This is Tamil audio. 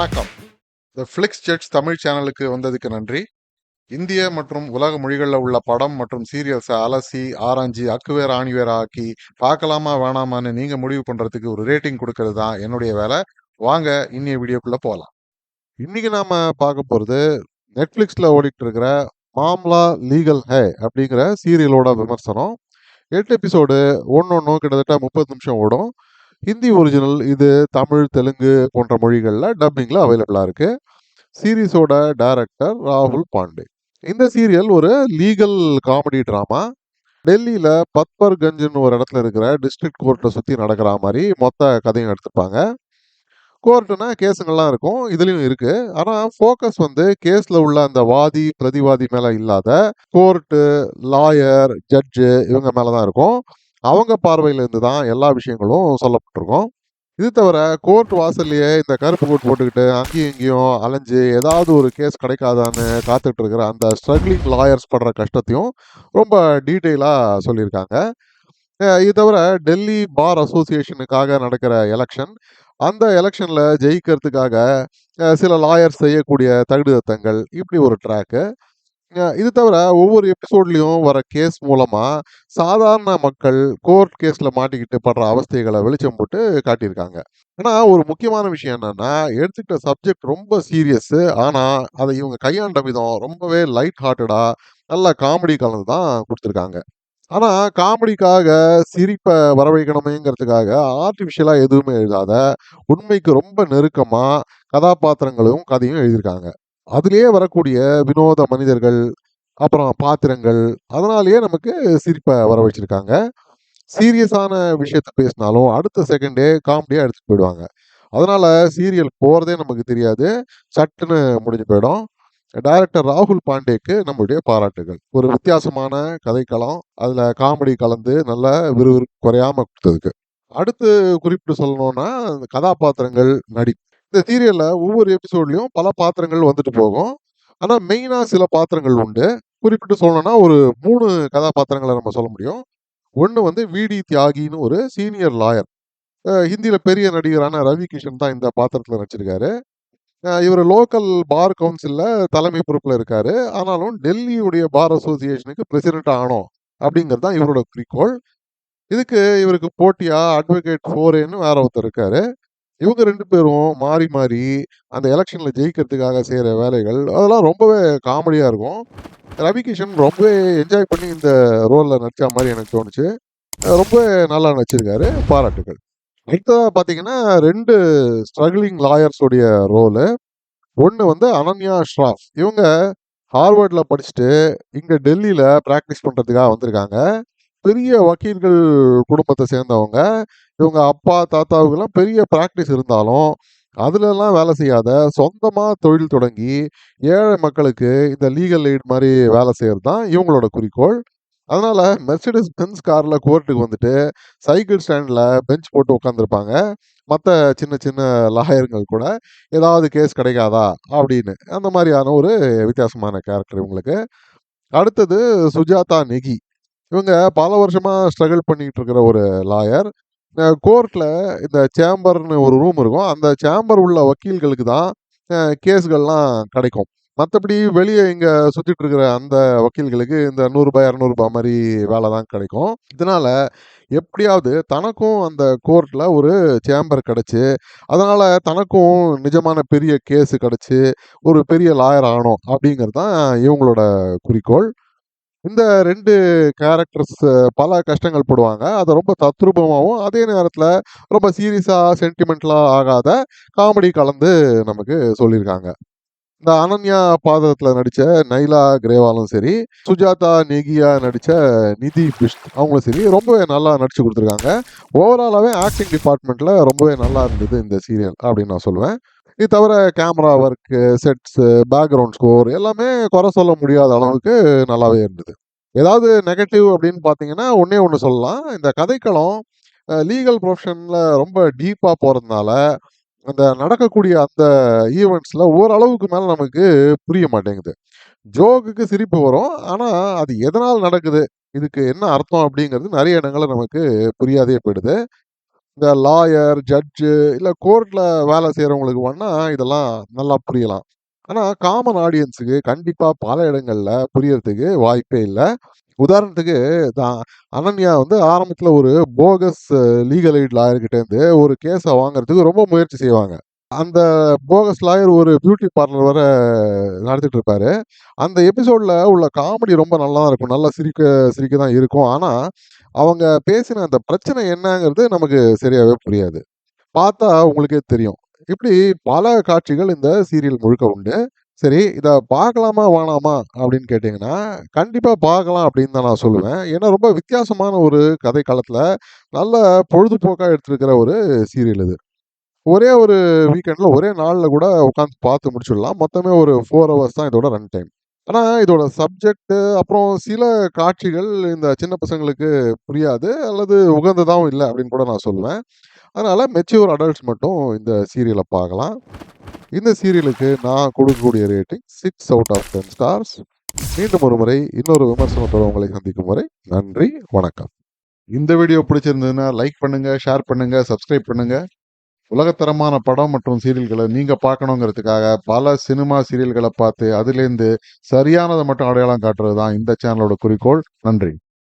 வணக்கம். த ஃபிளிக்ஸ் ஜெட்ஸ் தமிழ் சேனலுக்கு வந்ததுக்கு நன்றி. இந்திய மற்றும் உலக மொழிகளில் உள்ள படம் மற்றும் சீரியல்ஸை அலசி ஆராய்ஞ்சி அக்குவேர் ஆணிவேர் ஆக்கி பார்க்கலாமா வேணாமான்னு நீங்க முடிவு பண்றதுக்கு ஒரு ரேட்டிங் கொடுக்கறது தான் என்னுடைய வேலை. வாங்க இன்னைய வீடியோக்குள்ள போகலாம். இன்னைக்கு நாம பார்க்க போறது நெட்ஃபிளிக்ஸ்ல ஓடிட்டு இருக்கிற மாம்லா லீகல் ஹே அப்படிங்கிற சீரியலோட விமர்சனம். 8 எபிசோடு, ஒன்னொன்னும் கிட்டத்தட்ட 30 நிமிஷம் ஓடும். ஹிந்தி ஒரிஜினல் இது தமிழ், தெலுங்கு போன்ற மொழிகளில் டப்பிங்கில் அவைலபிளாக இருக்கு. சீரீஸோட டைரக்டர் ராகுல் பாண்டே. இந்த சீரியல் ஒரு லீகல் காமெடி ட்ராமா. டெல்லியில பத்பர்கஞ்சுன்னு ஒரு இடத்துல இருக்கிற டிஸ்ட்ரிக்ட் கோர்ட்டை சுற்றி நடக்கிற மாதிரி மொத்த கதையும் எடுத்துப்பாங்க. கோர்ட்டுனா கேஸுங்கள்லாம் இருக்கும், இதுலயும் இருக்கு. ஆனா ஃபோக்கஸ் வந்து கேஸ்ல உள்ள அந்த வாதி பிரதிவாதி மேல இல்லாத கோர்ட்டு, லாயர், ஜட்ஜு இவங்க மேலதான் இருக்கும். அவங்க பார்வையில இருந்து தான் எல்லா விஷயங்களும் சொல்லப்பட்டிருக்கும். இது தவிர கோர்ட் வாசல்லையே இந்த கருப்பு கோட் போட்டுக்கிட்டு அங்கேயும் இங்கேயும் அலைஞ்சு ஏதாவது ஒரு கேஸ் கிடைக்காதான்னு காத்துட்டு இருக்கிற அந்த ஸ்ட்ரகிளிங் லாயர்ஸ் படுற கஷ்டத்தையும் ரொம்ப டீட்டெயிலா சொல்லியிருக்காங்க. இது தவிர டெல்லி பார் அசோசியேஷனுக்காக நடக்கிற எலெக்ஷன், அந்த எலெக்ஷன்ல ஜெயிக்கிறதுக்காக சில லாயர்ஸ் செய்யக்கூடிய தகுதித்தங்கள், இப்படி ஒரு ட்ராக்கு. இது தவிர ஒவ்வொரு எபிசோட்லயும் வர கேஸ் மூலமா சாதாரண மக்கள் கோர்ட் கேஸ்ல மாட்டிக்கிட்டு படுற அவஸ்தைகளை வெளிச்சம் போட்டு காட்டியிருக்காங்க. ஆனா ஒரு முக்கியமான விஷயம் என்னன்னா, எடுத்துக்கிட்ட சப்ஜெக்ட் ரொம்ப சீரியஸ். ஆனா அதை இவங்க கையாண்ட விதம் ரொம்பவே லைட் ஹார்ட்டடா, நல்ல காமெடி கலந்து தான் கொடுத்துருக்காங்க. ஆனா காமெடிக்காக சிரிப்ப வரவைக்கணுமேங்கிறதுக்காக ஆர்டிஃபிஷியலா எதுவுமே எழுதாத, உண்மைக்கு ரொம்ப நெருக்கமா கதாபாத்திரங்களும் கதையும் எழுதியிருக்காங்க. அதிலேயே வரக்கூடிய வினோத மனிதர்கள், அப்புறம் பாத்திரங்கள், அதனாலேயே நமக்கு சிரிப்ப வர வச்சிருக்காங்க. சீரியஸான விஷயத்த பேசினாலும் அடுத்த செகண்டே காமெடியா எடுத்துட்டு போயிடுவாங்க. அதனால சீரியல் போறதே நமக்கு தெரியாது, சட்டுன்னு முடிஞ்சு போயிடும். டைரக்டர் ராகுல் பாண்டேக்கு நம்முடைய பாராட்டுகள். ஒரு வித்தியாசமான கதைக்களம், அதுல காமெடி கலந்து நல்ல விறுவிறுப்பு குறையாம கொடுத்ததுக்கு. அடுத்து குறிப்பிட்டு சொல்லணும்னா கதாபாத்திரங்கள், நடிப்பு. இந்த சீரியல்ல ஒவ்வொரு எபிசோட்லயும் பல பாத்திரங்கள் வந்துட்டு போகும். ஆனா மெயினா சில பாத்திரங்கள் உண்டு. குறிப்பிட்டு சொல்லணும்னா ஒரு 3 கதாபாத்திரங்களை நம்ம சொல்ல முடியும். ஒண்ணு வந்து விடி தியாகின்னு ஒரு சீனியர் லாயர். ஹிந்தியில பெரிய நடிகரான ரவி கிஷன் தான் இந்த பாத்திரத்துல நடிச்சிருக்காரு. இவர் லோக்கல் பார் கவுன்சில்ல தலைமை பொறுப்புல இருக்காரு. ஆனாலும் டெல்லியுடைய பார் அசோசியேஷனுக்கு பிரசிடென்ட் ஆகணும் அப்படிங்கிறது தான் இவரோட குறிக்கோள். இதுக்கு இவருக்கு போட்டியா அட்வொகேட் ஃபோரேன்னு வேற ஒருத்தர் இருக்காரு. இவங்க 2 பேரும் மாறி மாறி அந்த எலெக்ஷன்ல ஜெயிக்கிறதுக்காக செய்யற வேலைகள் அதெல்லாம் ரொம்பவே காமெடியா இருக்கும். ரவிகிஷன் ரொம்பவே என்ஜாய் பண்ணி இந்த ரோல்ல நடிச்ச மாதிரி எனக்கு தோணுச்சு. ரொம்பவே நல்லா நடிச்சிருக்காரு, பாராட்டுகள். அடுத்ததா பாத்தீங்கன்னா 2 ஸ்ட்ரகிளிங் லாயர்ஸ் உடைய ரோலு. ஒண்ணு வந்து அனன்யா ஷ்ராஃப். இவங்க ஹார்வர்ட்ல படிச்சுட்டு இங்க டெல்லியில பிராக்டிஸ் பண்றதுக்காக வந்திருக்காங்க. பெரிய வக்கீல்கள் குடும்பத்தை சேர்ந்தவங்க. இவங்க அப்பா, தாத்தாவுக்கெல்லாம் பெரிய பிராக்டிஸ் இருந்தாலும், அதுலலாம் வேலை செய்யாத சொந்தமா தொழில் தொடங்கி ஏழை மக்களுக்கு இந்த லீகல் எய்ட் மாரி வேலை செய்யறது தான் இவங்களோட குறிக்கோள். அதனால மெர்சிடிஸ் பென்ஸ் கார்ல கோர்ட்டுக்கு வந்துட்டு சைக்கிள் ஸ்டாண்ட்ல பெஞ்ச் போட்டு உட்காந்துருப்பாங்க. மற்ற சின்ன சின்ன லாயருங்கள் கூட ஏதாவது கேஸ் கிடைக்காதா அப்படின்னு. அந்த மாதிரியான ஒரு வித்தியாசமான கேரக்டர் இவங்களுக்கு. அடுத்தது சுஜாதா நெகி. இவங்க பல வருஷமா ஸ்ட்ரகிள் பண்ணிட்டு இருக்கிற ஒரு லாயர். கோர்ட்ல இந்த சேம்பர்னு ஒரு ரூம் இருக்கும். அந்த சேம்பர் உள்ள வக்கீல்களுக்கு தான் கேஸ்கள்லாம் கிடைக்கும். மற்றபடி வெளியே இங்க சுத்திட்டு இருக்கிற அந்த வக்கீல்களுக்கு இந்த ரூ. 100 200 மாதிரி வேலை தான் கிடைக்கும். இதனால எப்படியாவது தனக்கும் அந்த கோர்ட்ல ஒரு சேம்பர் கிடைச்சு, அதனால தனக்கும் நிஜமான பெரிய கேஸ் கிடைச்சு ஒரு பெரிய லாயர் ஆகணும் அப்படிங்கிறது தான் இவங்களோட குறிக்கோள். இந்த 2 கேரக்டர்ஸ் பல கஷ்டங்கள் படுவாங்க. அத ரொம்ப தத்ரூபமாவும், அதே நேரத்தில ரொம்ப சீரியஸா, சென்டிமென்டலா ஆகாத காமெடி கலந்து நமக்கு சொல்லியிருக்காங்க. இந்த அனன்யா பாத்திரத்தில நடிச்ச நைலா கிரேவாலும் சரி, சுஜாதா நெகியா நடிச்ச நிதி பிஷ்ட் அவங்களும் சரி, ரொம்பவே நல்லா நடிச்சு குடுத்துருக்காங்க. ஓவராலாவே ஆக்டிங் டிபார்ட்மெண்ட்ல ரொம்பவே நல்லா இருந்தது இந்த சீரியல் அப்படின்னு நான் சொல்லுவேன். இது தவிர camera work, sets, background score எல்லாமே குறை சொல்ல முடியாத அளவுக்கு நல்லாவே இருந்தது. ஏதாவது நெகட்டிவ் அப்படின்னு பார்த்தீங்கன்னா, ஒண்ணே ஒண்ணு சொல்லலாம். இந்த கதைக்களம் லீகல் ப்ரொஃபஷன்ல ரொம்ப டீப்பா போறதுனால, அந்த நடக்கக்கூடிய அந்த ஈவென்ட்ஸ்ல ஓரளவுக்கு மேல நமக்கு புரிய மாட்டேங்குது. ஜோக்குக்கு சிரிப்பு வரும். ஆனா, அது எதனால நடக்குது? இதுக்கு என்ன அர்த்தம்? அப்படிங்கிறது நெறைய இடங்கள்ல நமக்கு புரியாதயே போயிடுது. இந்த லாயர், ஜட்ஜு இல்ல கோர்ட்ல வேலை செய்றவங்களுக்கு வேணா இதெல்லாம் நல்லா புரியலாம். ஆனா காமன் ஆடியன்ஸுக்கு கண்டிப்பா பல இடங்கள்ல புரியறதுக்கு வாய்ப்பே இல்ல. உதாரணத்துக்கு தான் அனன்யா வந்து ஆரம்பத்துல ஒரு போகஸ் லீகல் எய்ட் லாயர் கிட்ட இருந்து ஒரு கேஸ வாங்குறதுக்கு ரொம்ப முயற்சி செய்வாங்க. அந்த போகஸ் லாயர் ஒரு பியூட்டி பார்லர் வேற நடத்திட்டு இருப்பாரு. அந்த எபிசோட்ல உள்ள காமெடி ரொம்ப நல்லா தான் இருக்கும். நல்லா சிரிக்க சிரிக்க தான் இருக்கும். ஆனா, அவங்க பேசின அந்த பிரச்சனை என்னங்கிறது நமக்கு சரியாவே புரியாது. பார்த்தா உங்களுக்கே தெரியும். இப்படி பல காட்சிகள் இந்த சீரியல் முழுக்க உண்டு. சரி, இத பார்க்கலாமா, வேணாமா அப்படின்னு கேட்டீங்கன்னா, கண்டிப்பா பார்க்கலாம் அப்படின்னு தான் நான் சொல்லுவேன். ஏன்னா ரொம்ப வித்தியாசமான ஒரு கதை களத்தில நல்ல பொழுதுபோக்கா எடுத்திருக்கிற ஒரு சீரியல் இது. ஒரே ஒரு வீக்கெண்ட்ல ஒரே நாள்ல கூட உட்காந்து பார்த்து முடிச்சுடலாம். மொத்தமே ஒரு 4 ஹவர்ஸ் தான் இதோட ரன் டைம். ஆனா, இதோட சப்ஜெக்ட் அப்புறம் சில காட்சிகள் இந்த சின்ன பசங்களுக்கு புரியாது அல்லது உகந்ததாவும் இல்ல அப்படின்னு கூட நான் சொல்லுவேன். அதனால மெச்சூர் அடல்ட்ஸ் மட்டும் இந்த சீரியல பார்க்கலாம். இந்த சீரியலுக்கு நான் கொடுக்கக்கூடிய ரேட்டிங் 6 அவுட் ஆஃப் 10 ஸ்டார்ஸ். மீண்டும் ஒரு முறை இன்னொரு விமர்சனத்தோட உங்களை சந்திக்கும் வரை நன்றி, வணக்கம். இந்த வீடியோ பிடிச்சிருந்ததுன்னா லைக் பண்ணுங்க, ஷேர் பண்ணுங்க, சப்ஸ்கிரைப் பண்ணுங்க. உலகத்தரமான படம் மற்றும் சீரியல்கள நீங்க பார்க்கணுங்கிறதுக்காக பல சினிமா சீரியல்கள பார்த்து அதிலேருந்து சரியானத மட்டும் அடையாளம் காட்டுறது தான் இந்த சேனலோட குறிக்கோள். நன்றி.